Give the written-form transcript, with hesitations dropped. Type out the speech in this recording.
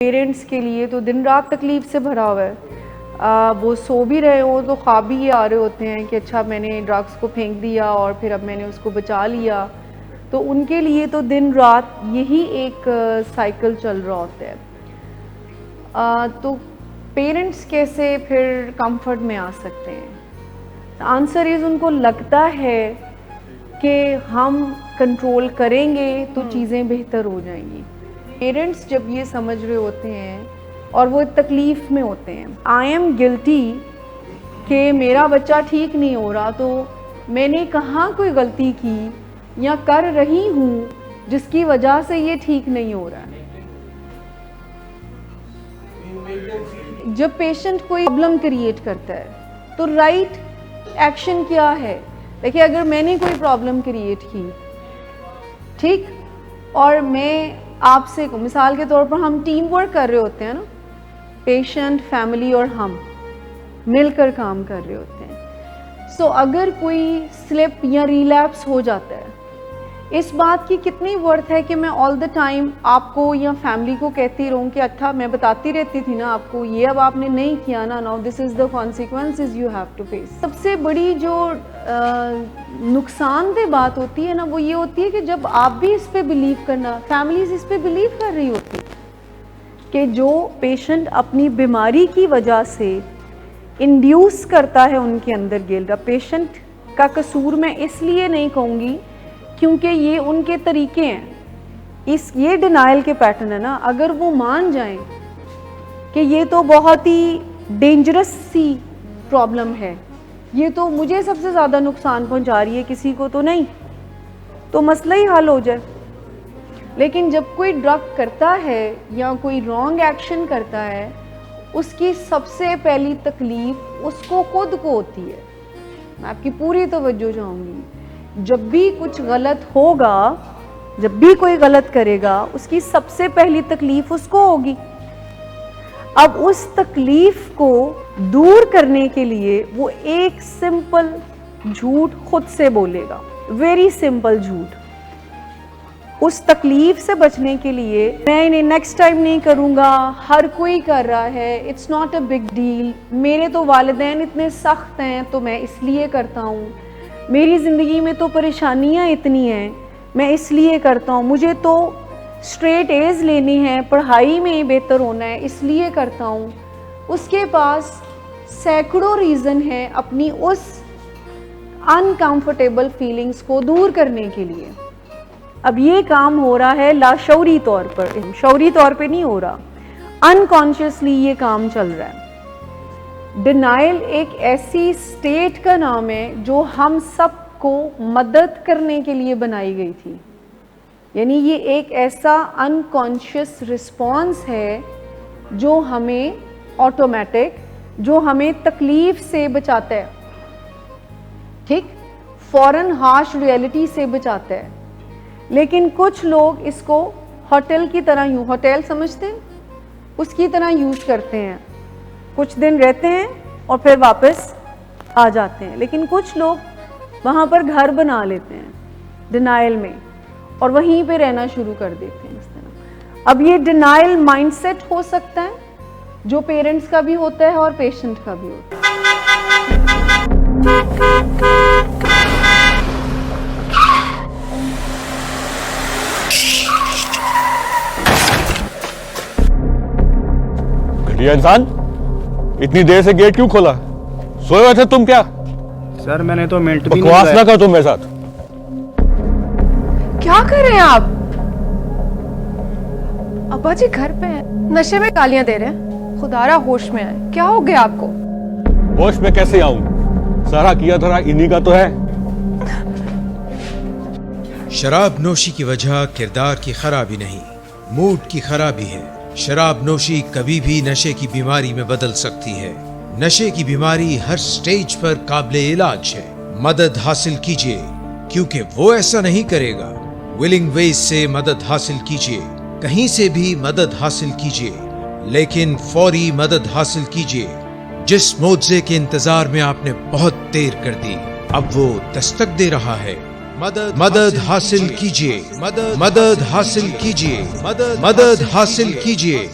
Parents के लिए तो दिन रात तकलीफ़ से भरा हुआ है। वो सो भी रहे हो तो ख्वाब भी ये आ रहे होते हैं कि अच्छा मैंने ड्रग्स को फेंक दिया और फिर अब मैंने उसको बचा लिया। तो उनके लिए तो दिन रात यही एक साइकिल चल रहा होता है। तो पेरेंट्स कैसे फिर कंफर्ट में आ सकते हैं? आंसर इज़ उनको लगता है कि हम कंट्रोल करेंगे तो चीज़ें बेहतर हो जाएंगी। पेरेंट्स जब ये समझ रहे होते हैं और वो तकलीफ़ में होते हैं, आई एम गिल्टी कि मेरा बच्चा ठीक नहीं हो रहा, तो मैंने कहाँ कोई गलती की या कर रही हूँ जिसकी वजह से ये ठीक नहीं हो रहा है। जब पेशेंट कोई प्रॉब्लम क्रिएट करता है तो राइट एक्शन क्या है? देखिए, अगर मैंने कोई प्रॉब्लम क्रिएट की, ठीक, और मैं आपसे को मिसाल के तौर पर हम टीम वर्क कर रहे होते हैं ना, पेशेंट, फैमिली और हम मिलकर काम कर रहे होते हैं। सो अगर कोई स्लिप या रिलैप्स हो जाता है, इस बात की कितनी वर्थ है कि मैं ऑल द टाइम आपको या फैमिली को कहती रहूं कि अच्छा मैं बताती रहती थी ना आपको, ये अब आपने नहीं किया ना, now this is the consequences you have to face. सबसे बड़ी जो नुकसानदेह बात होती है ना, वो ये होती है कि जब आप भी इस पे बिलीव करना, फैमिलीज इस पे बिलीव कर रही होती कि जो पेशेंट अपनी बीमारी की वजह से इंड्यूस करता है उनके अंदर गिल्ट। पेशेंट का कसूर मैं इसलिए नहीं कहूँगी क्योंकि ये उनके तरीके हैं, ये डिनाइल के पैटर्न है ना। अगर वो मान जाएं कि ये तो बहुत ही डेंजरस सी प्रॉब्लम है, ये तो मुझे सबसे ज़्यादा नुकसान पहुंचा रही है, किसी को तो नहीं, तो मसला ही हल हो जाए। लेकिन जब कोई ड्रग करता है या कोई रॉन्ग एक्शन करता है, उसकी सबसे पहली तकलीफ उसको खुद को होती है। मैं आपकी पूरी तवज्जो चाहूँगी, जब भी कुछ गलत होगा, जब भी कोई गलत करेगा, उसकी सबसे पहली तकलीफ उसको होगी। अब उस तकलीफ को दूर करने के लिए वो एक सिंपल झूठ खुद से बोलेगा, वेरी सिंपल झूठ। उस तकलीफ से बचने के लिए मैं इन्हें नेक्स्ट टाइम नहीं करूँगा, हर कोई कर रहा है, it's not a big deal, मेरे तो वालिदैन इतने सख्त हैं तो मैं इसलिए करता हूँ, मेरी ज़िंदगी में तो परेशानियाँ इतनी हैं मैं इसलिए करता हूँ, मुझे तो स्ट्रेट एज लेनी है, पढ़ाई में बेहतर होना है इसलिए करता हूँ। उसके पास सैकड़ों रीज़न है अपनी उस अनकंफर्टेबल फीलिंग्स को दूर करने के लिए। अब ये काम हो रहा है लाशऊरी तौर पर, शऊरी तौर पे नहीं हो रहा, अनकॉन्शियसली ये काम चल रहा है। डिनाइल एक ऐसी स्टेट का नाम है जो हम सबको मदद करने के लिए बनाई गई थी। यानी ये एक ऐसा अनकॉन्शियस रिस्पॉन्स है जो हमें ऑटोमेटिक, जो हमें तकलीफ से बचाता है, ठीक, फौरन हार्श रियलिटी से बचाता है। लेकिन कुछ लोग इसको होटल की तरह, यूँ होटल समझते हैं, उसकी तरह यूज़ करते हैं, कुछ दिन रहते हैं और फिर वापस आ जाते हैं। लेकिन कुछ लोग वहाँ पर घर बना लेते हैं डिनाइल में और वहीं पे रहना शुरू कर देते हैं इस तरह। अब ये डिनाइल माइंडसेट हो सकता है जो पेरेंट्स का भी होता है और पेशेंट का भी होता है। घटिया इंसान, इतनी देर से गेट क्यों खोला? सोए हुए थे तुम क्या? सर मैंने तो मिनट भी बकवास ना कर तुम मेरे साथ। क्या कर रहे हैं आप? अब्बा जी घर पे हैं, नशे में गालियां दे रहे हैं, खुदारा होश में आए। क्या हो गया आपको? होश में कैसे आऊं? सारा किया धरा इन्हीं का तो है। शराब नोशी की वजह किरदार की खराबी नहीं, मूड की खराबी है। शराब नोशी कभी भी नशे की बीमारी में बदल सकती है। नशे की बीमारी हर स्टेज पर काबिले इलाज है। मदद हासिल कीजिए, क्योंकि वो ऐसा नहीं करेगा। विलिंग वेज से मदद हासिल कीजिए, कहीं से भी मदद हासिल कीजिए, लेकिन फौरी मदद हासिल कीजिए। जिस मुआवजे के इंतजार में आपने बहुत देर कर दी, अब वो दस्तक दे रहा है। मदद हासिल कीजिए, मदद हासिल कीजिए, मदद हासिल कीजिए।